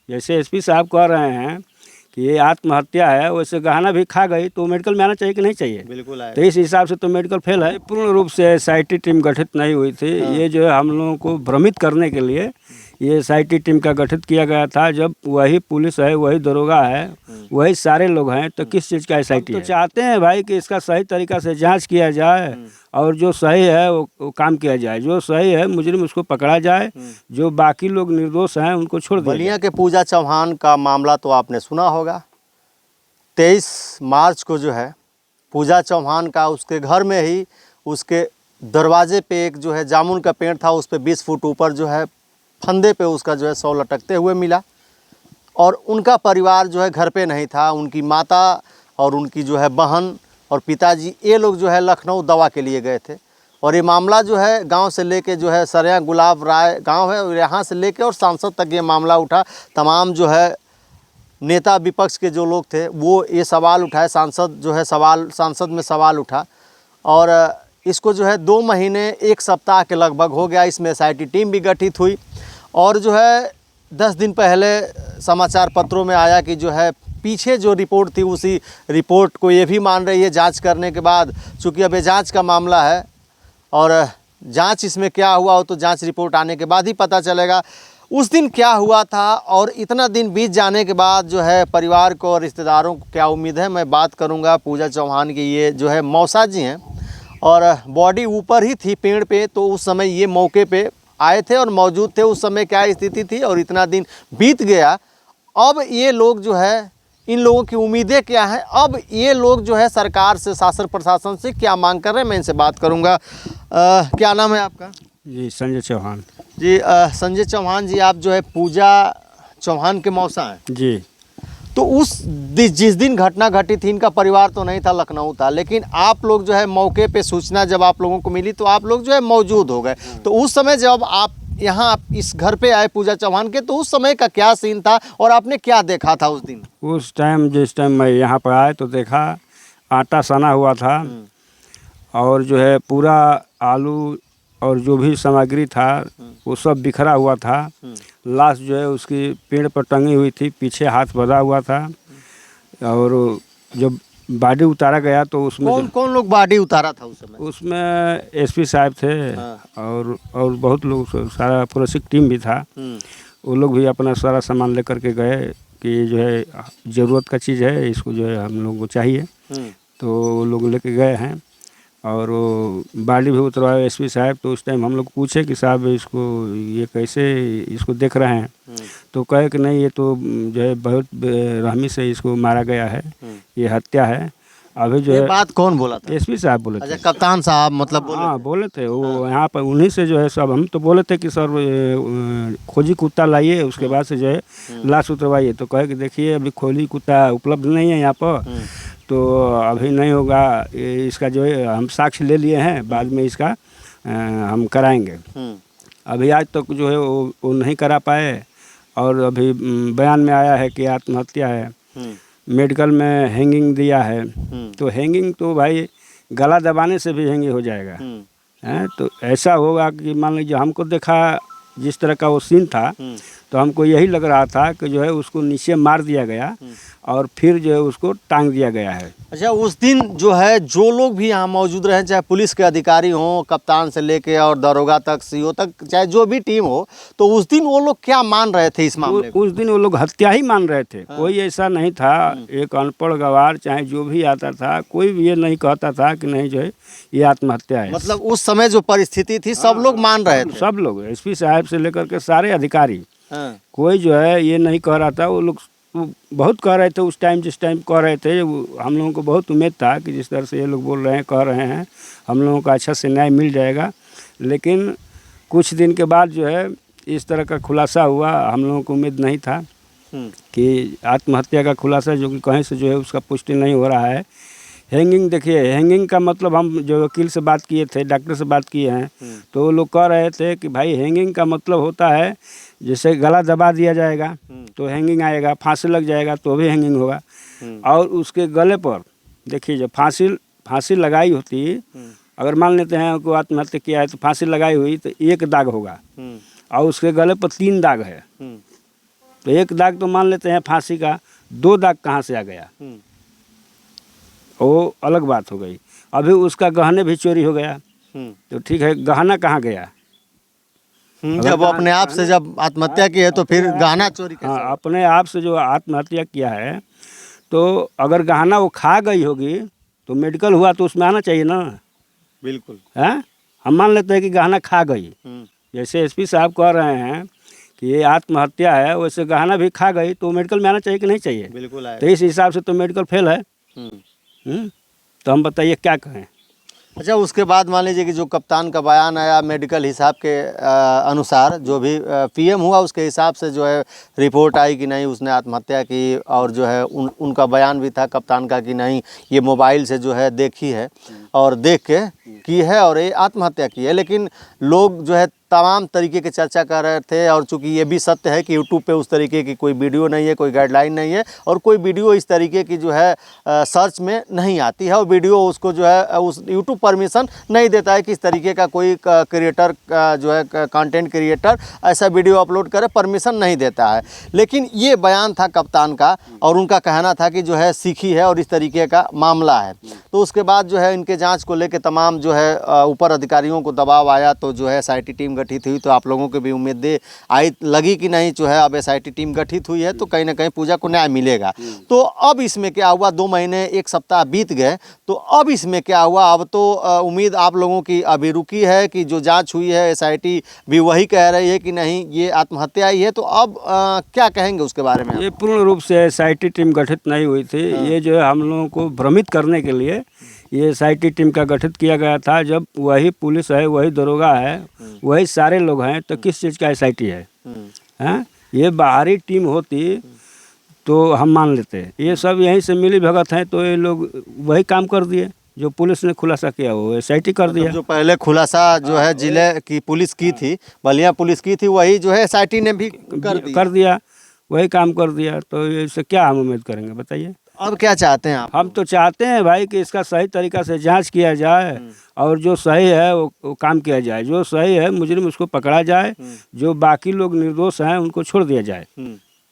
जैसे एसपी साहब कह रहे हैं कि ये आत्महत्या है, वैसे गहना भी खा गई तो मेडिकल में आना चाहिए कि नहीं चाहिए? बिल्कुल आए। तो इस हिसाब से तो मेडिकल फेल है। पूर्ण रूप से एसआईटी टीम गठित नहीं हुई थी। ये जो है हम लोगों को भ्रमित करने के लिए ये एसआईटी टीम का गठित किया गया था। जब वही पुलिस है, वही दरोगा है, वही सारे लोग हैं, तो किस चीज़ का एसआईटी है? तो चाहते हैं भाई कि इसका सही तरीक़ा से जांच किया जाए और जो सही है वो काम किया जाए। जो सही है मुजरिम उसको पकड़ा जाए, जो बाकी लोग निर्दोष हैं उनको छोड़ दिया बलिया के पूजा चौहान का मामला तो आपने सुना होगा। 23 मार्च को जो है पूजा चौहान का उसके घर में ही उसके दरवाजे पे एक जो है जामुन का पेड़ था, उस पे 20 फुट ऊपर जो है फंदे पे उसका जो है शव लटकते हुए मिला। और उनका परिवार जो है घर पे नहीं था। उनकी माता और उनकी जो है बहन और पिताजी ये लोग जो है लखनऊ दवा के लिए गए थे। और ये मामला जो है गांव से लेके जो है सरिया गुलाब राय गांव है, और यहाँ से लेके और सांसद तक ये मामला उठा। तमाम जो है नेता विपक्ष के जो लोग थे वो ये सवाल उठाए। सांसद जो है सांसद में सवाल उठा और इसको जो है 2 महीने 1 सप्ताह के लगभग हो गया। इसमें एसआईटी टीम भी गठित हुई और जो है 10 दिन पहले समाचार पत्रों में आया कि जो है पीछे जो रिपोर्ट थी उसी रिपोर्ट को ये भी मान रही है जांच करने के बाद, चूँकि अब ये जाँच का मामला है और जांच इसमें क्या हुआ हो तो जांच रिपोर्ट आने के बाद ही पता चलेगा उस दिन क्या हुआ था। और इतना दिन बीत जाने के बाद जो है परिवार को और रिश्तेदारों को क्या उम्मीद है, मैं बात करूंगा पूजा चौहान की। ये जो है मौसा जी हैं और बॉडी ऊपर ही थी पेड़ पे, तो उस समय ये मौके पे आए थे और मौजूद थे। उस समय क्या स्थिति थी और इतना दिन बीत गया। अब ये लोग जो है, इन लोगों की उम्मीदें क्या हैं, अब ये लोग जो है सरकार से, शासन प्रशासन से क्या मांग कर रहे हैं, मैं इनसे बात करूंगा। क्या नाम है आपका? जी संजय चौहान। जी संजय चौहान जी, आप जो है पूजा चौहान के मौसा हैं जी। तो जिस दिन घटना घटी थी, इनका परिवार तो नहीं था, लखनऊ था, लेकिन आप लोग जो है मौके पे सूचना जब आप लोगों को मिली तो आप लोग जो है मौजूद हो गए। तो उस समय जब आप यहाँ इस घर पे आए पूजा चौहान के, तो उस समय का क्या सीन था और आपने क्या देखा था उस दिन? उस टाइम जिस टाइम मैं यहाँ पर आया तो देखा आटा सना हुआ था और जो है पूरा आलू और जो भी सामग्री था वो सब बिखरा हुआ था। लाश जो है उसकी पेड़ पर टंगी हुई थी, पीछे हाथ बंधा हुआ था। और जब बॉडी उतारा गया तो उसमें कौन लोग बॉडी उतारा था उस समय? उसमें एसपी साहब थे और बहुत लोग, सारा फोरेंसिक टीम भी था। वो लोग भी अपना सारा सामान लेकर के गए कि जो है ज़रूरत का चीज़ है, इसको जो है हम लोगों को चाहिए। तो वो लोग लेके गए हैं और बॉडी भी उतरवाया एसपी साहब। तो उस टाइम हम लोग पूछे कि साहब इसको ये कैसे इसको देख रहे हैं? तो कहे कि नहीं ये तो जो है बहुत बेरहमी से इसको मारा गया है, ये हत्या है। अभी जो ये है बात कौन बोला था? एसपी साहब बोले थे। अच्छा, कप्तान साहब मतलब बोले? हाँ बोले थे वो यहाँ पर, उन्हीं से जो है सब। हम तो बोले थे कि सर खोजी कुत्ता लाइए, उसके बाद से जो है लाश उतरवाइए। तो कहे कि देखिए अभी खोजी कुत्ता उपलब्ध नहीं है यहाँ पर, तो अभी नहीं होगा। इसका जो है हम साक्ष्य ले लिए हैं, बाद में इसका हम कराएंगे। अभी आज तक जो है वो नहीं करा पाए। और अभी बयान में आया है कि आत्महत्या है। मेडिकल में हैंगिंग दिया है। तो हैंगिंग तो भाई गला दबाने से भी हैंगिंग हो जाएगा। हैं तो ऐसा होगा कि मान लीजिए हमको देखा जिस तरह का वो सीन था तो हमको यही लग रहा था कि जो है उसको नीचे मार दिया गया और फिर जो है उसको टांग दिया गया है। अच्छा, उस दिन जो है जो लोग भी यहाँ मौजूद रहे, चाहे पुलिस के अधिकारी हों, कप्तान से लेके और दरोगा तक, सीओ तक, चाहे जो भी टीम हो, तो उस दिन वो लोग क्या मान रहे थे इस मामले को? उस दिन वो लोग हत्या ही मान रहे थे। कोई ऐसा नहीं था, एक अनपढ़ गवार चाहे जो भी आता था, कोई भी ये नहीं कहता था कि नहीं जो है ये आत्महत्या है। मतलब उस समय जो परिस्थिति थी सब लोग मान रहे थे? सब लोग, एसपी साहब से लेकर के सारे अधिकारी, कोई जो है ये नहीं कह रहा था। वो लोग बहुत कह रहे थे उस टाइम, जिस टाइम कह रहे थे हम लोगों को बहुत उम्मीद था कि जिस तरह से ये लोग बोल रहे हैं, कह रहे हैं, हम लोगों को अच्छा से न्याय मिल जाएगा। लेकिन कुछ दिन के बाद जो है इस तरह का खुलासा हुआ। हम लोगों को उम्मीद नहीं था कि आत्महत्या का खुलासा, जो कि कहीं से जो है उसका पुष्टि नहीं हो रहा है। हैंगिंग, देखिए हैंगिंग का मतलब, हम जो वकील से बात किए थे, डॉक्टर से बात किए हैं, तो वो लोग कह रहे थे कि भाई हैंगिंग का मतलब होता है जैसे गला दबा दिया जाएगा तो हैंगिंग आएगा, फांसी लग जाएगा तो भी हैंगिंग होगा। और उसके गले पर देखिए जब फांसी लगाई होती, अगर मान लेते हैं को आत्महत्या किया है तो फांसी लगाई हुई तो 1 दाग होगा और उसके गले पर 3 दाग है। तो एक दाग तो मान लेते हैं फांसी का, 2 दाग कहाँ से आ गया, वो अलग बात हो गई। अभी उसका गहने भी चोरी हो गया, तो ठीक है, गहना कहाँ गया? जब वो अपने आप से जब आत्महत्या की है तो फिर गहना चोरी कैसे? हाँ, अपने आप से जो आत्महत्या किया है, तो अगर गहना वो खा गई होगी तो मेडिकल हुआ तो उसमें आना चाहिए ना। बिल्कुल है, हम मान लेते हैं कि गहना खा गई, जैसे एसपी साहब कह रहे हैं कि ये आत्महत्या है, वैसे गहना भी खा गई तो मेडिकल में आना चाहिए कि नहीं चाहिए? बिल्कुल है। तो इस हिसाब से तो मेडिकल फेल है। तो हम बताइए क्या कहें। अच्छा, उसके बाद मान लीजिए कि जो कप्तान का बयान आया मेडिकल हिसाब के अनुसार, जो भी पीएम हुआ उसके हिसाब से जो है रिपोर्ट आई कि नहीं उसने आत्महत्या की, और जो है उनका बयान भी था कप्तान का कि नहीं ये मोबाइल से जो है देखी है और देख के की है और ये आत्महत्या की है। लेकिन लोग जो है तमाम तरीके की चर्चा कर रहे थे, और चूंकि ये भी सत्य है कि यूट्यूब पे उस तरीके की कोई वीडियो नहीं है, कोई गाइडलाइन नहीं है, और कोई वीडियो इस तरीके की जो है सर्च में नहीं आती है, और वीडियो उसको जो है उस यूट्यूब परमिशन नहीं देता है कि इस तरीके का कोई क्रिएटर जो है कंटेंट क्रिएटर ऐसा वीडियो अपलोड करे, परमिशन नहीं देता है। लेकिन ये बयान था कप्तान का, और उनका कहना था कि जो है सीखी है और इस तरीके का मामला है। तो उसके बाद जो है इनके जाँच को लेकर तमाम जो है ऊपर अधिकारियों को दबाव आया, तो जो है SIT टीम गठित हुई। तो आप लोगों को भी उम्मीद आई लगी कि नहीं जो है अब SIT टीम गठित हुई है तो कहीं ना कहीं पूजा को न्याय मिलेगा। तो अब इसमें क्या हुआ, 2 महीने 1 सप्ताह बीत गए, तो अब इसमें क्या हुआ? अब तो उम्मीद आप लोगों की अभी रुकी है कि जो जांच हुई है SIT भी वही कह रही है कि नहीं ये आत्महत्या ही है। तो अब क्या कहेंगे उसके बारे में? ये पूर्ण रूप से SIT टीम गठित नहीं हुई थी। ये जो है हम लोगों को भ्रमित करने के लिए ये SIT टीम का गठित किया गया था। जब वही पुलिस है, वही दरोगा है, वही सारे लोग हैं, तो किस चीज़ का SIT है? हैं? ये बाहरी टीम होती तो हम मान लेते। ये सब यहीं से मिली भगत हैं, तो ये लोग वही काम कर दिए जो पुलिस ने खुलासा किया, वो SIT कर दिया। जो पहले खुलासा जो है जिले की पुलिस की थी, बलिया पुलिस की थी, वही जो है SIT ने भी कर दिया, वही काम कर दिया। तो इससे क्या हम उम्मीद करेंगे, बताइए? अब क्या चाहते हैं आप? हम तो चाहते हैं भाई कि इसका सही तरीक़ा से जांच किया जाए, और जो सही है वो काम किया जाए, जो सही है मुजरिम उसको पकड़ा जाए, जो बाकी लोग निर्दोष हैं उनको छोड़ दिया जाए,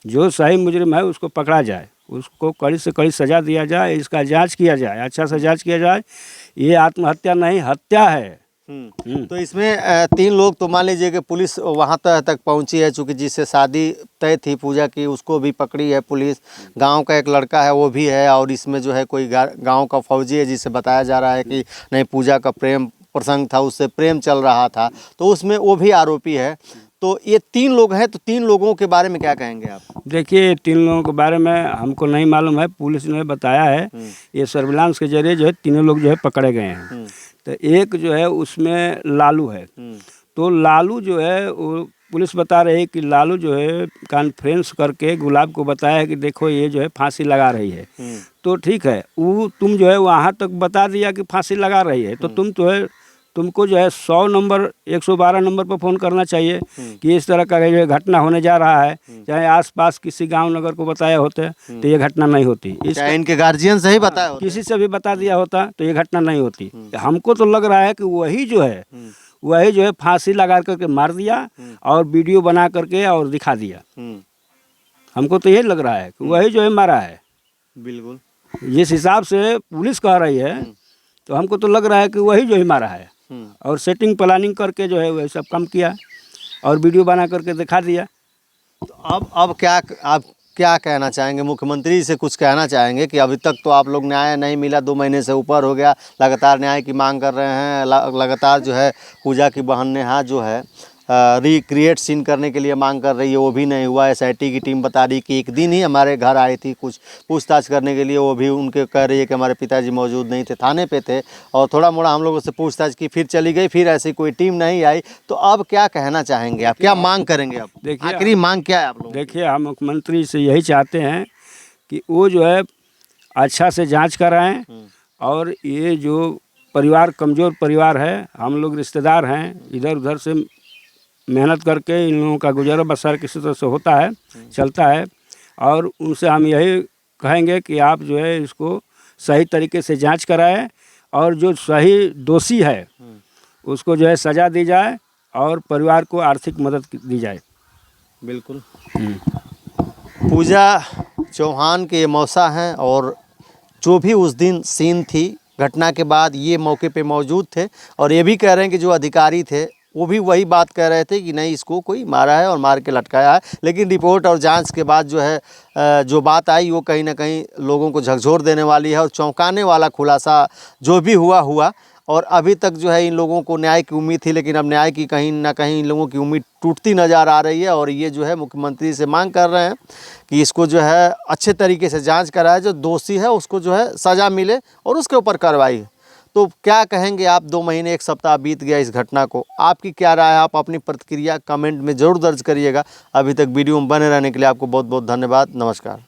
जो सही मुजरिम है उसको पकड़ा जाए, उसको कड़ी से कड़ी सज़ा दिया जाए, इसका जांच किया जाए, अच्छा से जांच किया जाए। ये आत्महत्या नहीं, हत्या है। तो इसमें 3 लोग तो मान लीजिए कि पुलिस वहाँ तक पहुँची है, चूँकि जिससे शादी तय थी पूजा की उसको भी पकड़ी है पुलिस, गांव का एक लड़का है वो भी है, और इसमें जो है कोई गांव का फौजी है जिसे बताया जा रहा है कि नहीं पूजा का प्रेम प्रसंग था, उससे प्रेम चल रहा था, तो उसमें वो भी आरोपी है। तो ये 3 लोग हैं, तो 3 लोगों के बारे में क्या कहेंगे आप? देखिए, 3 लोगों के बारे में हमको नहीं मालूम है, पुलिस ने बताया है। ये सर्विलांस के जरिए जो है 3 लोग जो है पकड़े गए हैं। तो एक जो है उसमें लालू है, तो लालू जो है वो पुलिस बता रही है कि लालू जो है कॉन्फ्रेंस करके गुलाब को बताया है कि देखो ये जो है फांसी लगा रही है। तो ठीक है, वो तुम जो है वहाँ तक बता दिया कि फांसी लगा रही है, तो तुमको जो है 100 नंबर 112 नंबर पर फ़ोन करना चाहिए कि इस तरह का जो है घटना होने जा रहा है। चाहे आसपास किसी गांव नगर को बताया होता तो ये घटना नहीं होती। चाहे इनके गार्जियन से ही बताया होता, किसी से भी बता दिया होता तो ये घटना नहीं होती। हमको तो लग रहा है कि वही जो है फांसी लगा करके मार दिया और वीडियो बना करके और दिखा दिया। हमको तो यही लग रहा है कि वही जो है मारा है। बिल्कुल जिस हिसाब से पुलिस कह रही है तो हमको तो लग रहा है कि वही जो है मारा है, और सेटिंग प्लानिंग करके जो है वही सब काम किया और वीडियो बना करके दिखा दिया। तो अब आप क्या कहना चाहेंगे? मुख्यमंत्री से कुछ कहना चाहेंगे कि अभी तक तो आप लोग न्याय नहीं मिला, 2 महीने से ऊपर हो गया, लगातार न्याय की मांग कर रहे हैं, लगातार जो है पूजा की बहन नेहा जो है रिक्रिएट सीन करने के लिए मांग कर रही है, वो भी नहीं हुआ। SIT की टीम बता रही कि एक दिन ही हमारे घर आई थी कुछ पूछताछ करने के लिए, वो भी उनके कह रही है कि हमारे पिताजी मौजूद नहीं थे, थाने पे थे, और थोड़ा मोड़ा हम लोगों से पूछताछ की, फिर चली गई, फिर ऐसी कोई टीम नहीं आई। तो अब क्या कहना चाहेंगे आप, क्या मांग करेंगे आप? देखिए, आखिरी मांग क्या है आप लोग? देखिए, हम मुख्यमंत्री से यही चाहते हैं कि वो जो है अच्छा से जाँच कराएँ, और ये जो परिवार कमज़ोर परिवार है, हम लोग रिश्तेदार हैं, इधर उधर से मेहनत करके इन लोगों का गुजारा बसर किसी तरह से होता है, चलता है, और उनसे हम यही कहेंगे कि आप जो है इसको सही तरीके से जांच कराएं, और जो सही दोषी है उसको जो है सज़ा दी जाए और परिवार को आर्थिक मदद दी जाए। बिल्कुल। पूजा चौहान के ये मौसा हैं और जो भी उस दिन सीन थी घटना के बाद ये मौके पे मौजूद थे और ये भी कह रहे हैं कि जो अधिकारी थे वो भी वही बात कह रहे थे कि नहीं इसको कोई मारा है और मार के लटकाया है। लेकिन रिपोर्ट और जांच के बाद जो है जो बात आई वो कहीं ना कहीं लोगों को झकझोर देने वाली है और चौंकाने वाला खुलासा जो भी हुआ और अभी तक जो है इन लोगों को न्याय की उम्मीद थी, लेकिन अब न्याय की कहीं ना कहीं इन लोगों की उम्मीद टूटती नज़र आ रही है। और ये जो है मुख्यमंत्री से मांग कर रहे हैं कि इसको जो है अच्छे तरीके से जांच कराए, जो दोषी है उसको जो है सज़ा मिले और उसके ऊपर कार्रवाई। तो क्या कहेंगे आप? 2 महीने 1 सप्ताह बीत गया इस घटना को, आपकी क्या राय है? आप अपनी प्रतिक्रिया कमेंट में ज़रूर दर्ज करिएगा। अभी तक वीडियो में बने रहने के लिए आपको बहुत बहुत धन्यवाद। नमस्कार।